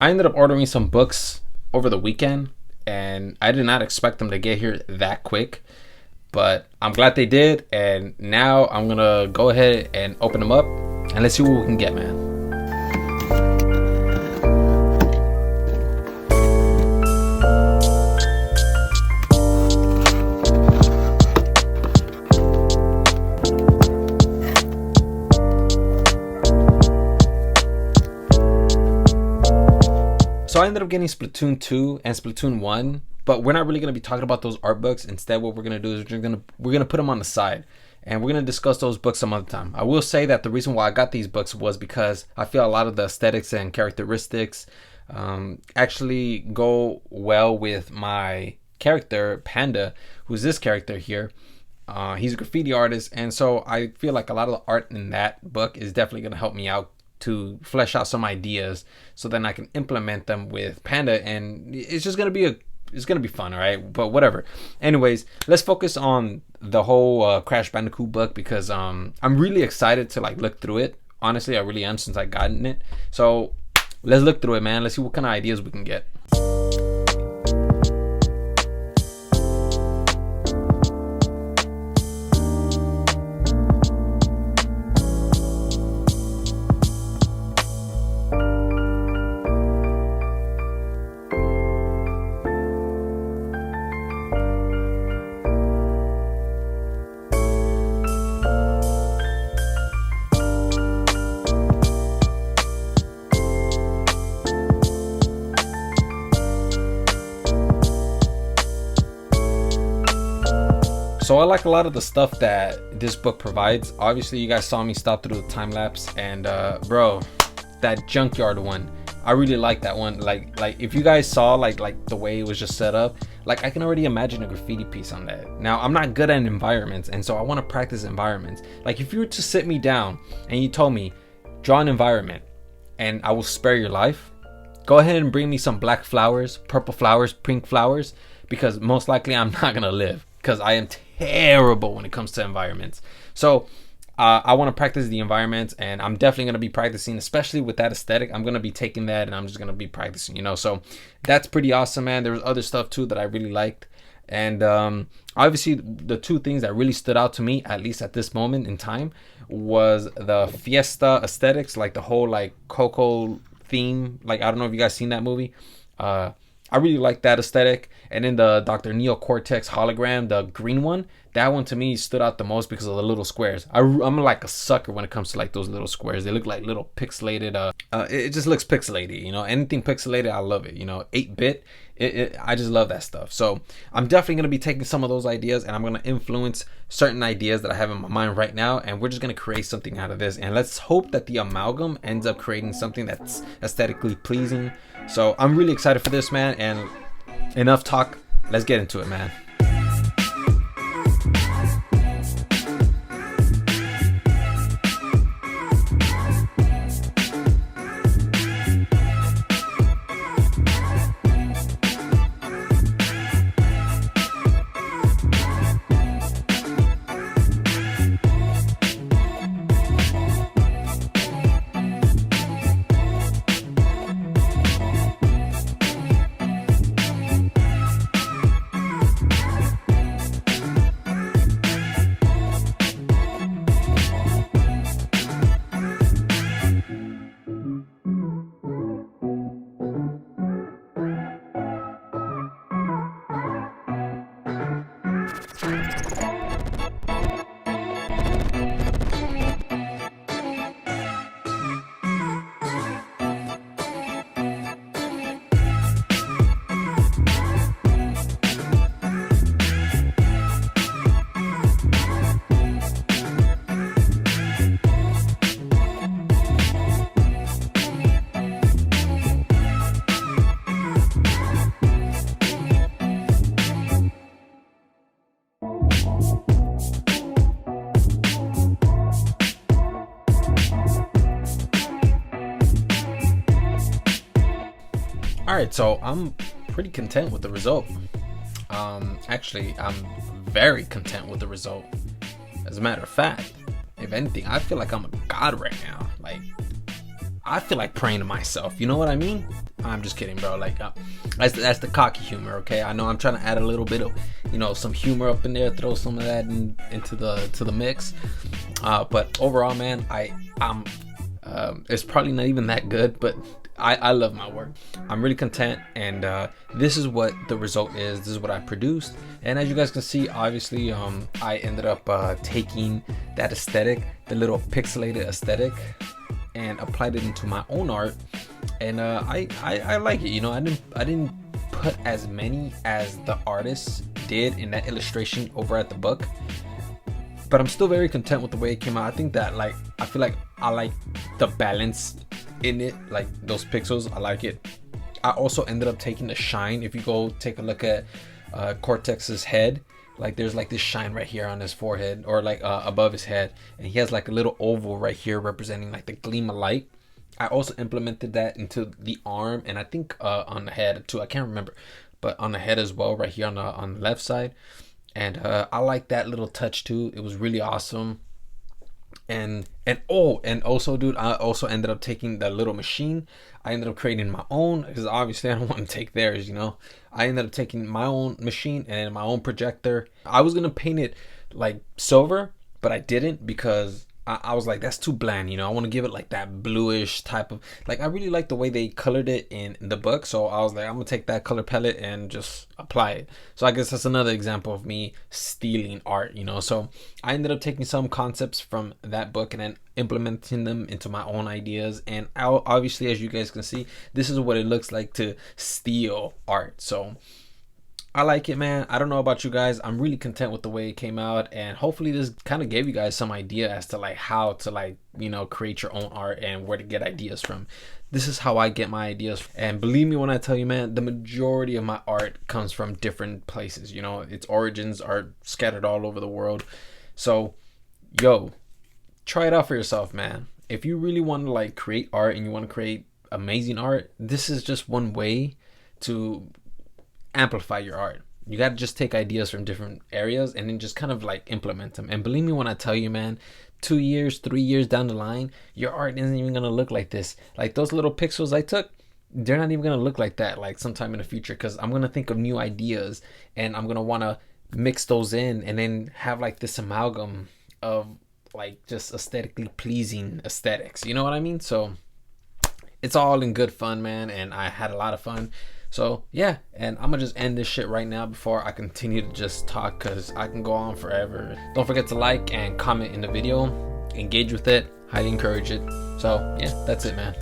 I ended up ordering some books over the weekend, and I did not expect them to get here that quick, but I'm glad they did. And now I'm gonna go ahead and open them up, and let's see what we can get, man. So I ended up getting Splatoon 2 and Splatoon 1, but we're not really going to be talking about those art books. Instead, what we're going to do is we're going to put them on the side, and we're going to discuss those books some other time. I will say that the reason why I got these books was because I feel a lot of the aesthetics and characteristics actually go well with my character Panda, who's this character here. He's a graffiti artist, and so I feel like a lot of the art in that book is definitely going to help me out to flesh out some ideas, so then I can implement them with Panda, and it's just it's gonna be fun, all right? But whatever. Anyways, let's focus on the whole Crash Bandicoot book, because I'm really excited to like look through it. Honestly, I really am, since I gotten it. So let's look through it, man. Let's see what kind of ideas we can get. So I like a lot of the stuff that this book provides. Obviously, you guys saw me stop through the time lapse, and bro, that junkyard one, I really like that one. Like if you guys saw like the way it was just set up, like I can already imagine a graffiti piece on that. Now I'm not good at environments, and so I want to practice environments. Like if you were to sit me down and you told me draw an environment, and I will spare your life, go ahead and bring me some black flowers, purple flowers, pink flowers, because most likely I'm not gonna live, because I am terrible when it comes to environments. So I want to practice the environments, and I'm definitely going to be practicing, especially with that aesthetic. I'm going to be taking that and I'm just going to be practicing. So that's pretty awesome, man. There was other stuff too that I really liked. And obviously the two things that really stood out to me, at least at this moment in time, was the fiesta aesthetics, like the whole like Coco theme. Like, I don't know if you guys seen that movie. I really like that aesthetic. And then the Dr. Neo Cortex hologram, the green one, that one to me stood out the most because of the little squares. I'm like a sucker when it comes to like those little squares. They look like little pixelated. It just looks pixelated. Anything pixelated, I love it. 8-bit. I just love that stuff. So I'm definitely gonna be taking some of those ideas, and I'm gonna influence certain ideas that I have in my mind right now, and we're just gonna create something out of this. And let's hope that the amalgam ends up creating something that's aesthetically pleasing. So I'm really excited for this, man. And enough talk. Let's get into it, man. All right, so I'm pretty content with the result. Actually, I'm very content with the result. As a matter of fact, if anything, I feel like I'm a god right now. Like, I feel like praying to myself. You know what I mean? I'm just kidding, bro. Like that's the cocky humor, okay? I know I'm trying to add a little bit of, you know, some humor up in there, throw some of that into the mix. But overall, man, I'm it's probably not even that good, but I love my work. I'm really content, and this is what the result is. This is what I produced, and as you guys can see, obviously, I ended up taking that aesthetic, the little pixelated aesthetic, and applied it into my own art, and I like it. You know, I didn't put as many as the artists did in that illustration over at the book, but I'm still very content with the way it came out. I think that, like, I feel like I like the balance in it, like those pixels, I like it. I also ended up taking the shine. If you go take a look at Cortex's head, like there's like this shine right here on his forehead, or like above his head, and he has like a little oval right here representing like the gleam of light. I also implemented that into the arm, and I think on the head too, I can't remember, but on the head as well, right here on the left side. And I like that little touch too. It was really awesome. And also, dude, I also ended up taking that little machine. I ended up creating my own, because obviously I don't want to take theirs, you know. I ended up taking my own machine and my own projector. I was gonna paint it like silver, but I didn't, because I was like, that's too bland, you know. I want to give it like that bluish type of, like, I really like the way they colored it in the book. So I was like, I'm gonna take that color palette and just apply it. So I guess that's another example of me stealing art, you know. So I ended up taking some concepts from that book and then implementing them into my own ideas. And obviously, as you guys can see, this is what it looks like to steal art. So I like it, man. I don't know about you guys. I'm really content with the way it came out, and hopefully this kind of gave you guys some idea as to like how to, like, you know, create your own art and where to get ideas from. This is how I get my ideas, and believe me when I tell you, man, the majority of my art comes from different places. You know, its origins are scattered all over the world. So yo, try it out for yourself, man. If you really want to like create art and you want to create amazing art, this is just one way to amplify your art. You got to just take ideas from different areas and then just kind of like implement them. And believe me when I tell you, man, 2 years, 3 years down the line, your art isn't even gonna look like this. Like those little pixels I took, they're not even gonna look like that like sometime in the future, because I'm gonna think of new ideas and I'm gonna want to mix those in and then have like this amalgam of like just aesthetically pleasing aesthetics, you know what I mean? So it's all in good fun, man, and I had a lot of fun. So yeah, and I'm gonna just end this shit right now before I continue to just talk, because I can go on forever. Don't forget to like and comment in the video, engage with it, highly encourage it. So yeah, that's it, man.